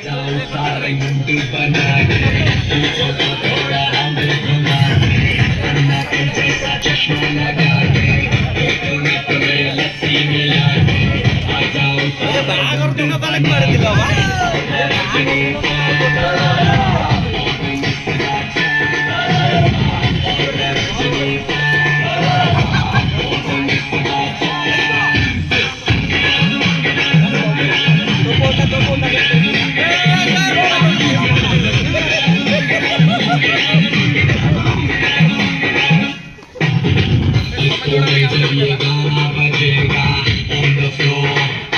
जाऊं सारे मुंड बना के पूछो तो थोड़ा हमें घुमा के अन्ना के जैसा चश्मा लगा के एक में लस्सी मिला के आ जाऊं सारे मुंड बना जब ये गाना बजेगा ऑन द फ्लोर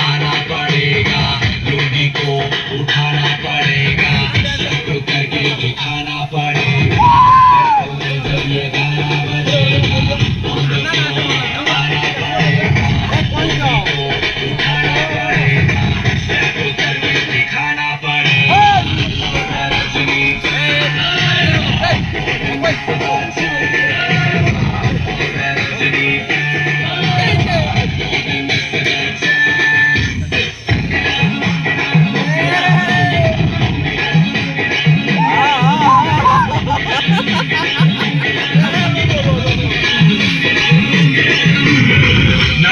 आना पड़ेगा लोगी को उठाना पड़ेगा सबको करके दिखाना पड़ेगा जब ये गाना बजेगा ऑन द फ्लोर आना पड़ेगा लोगी को उठाना पड़ेगा सबको करके दिखाना पड़ेगा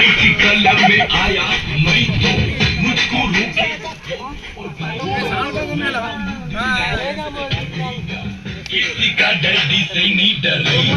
आया मैं तो मुझको किसी का डैडी से नहीं डर रही,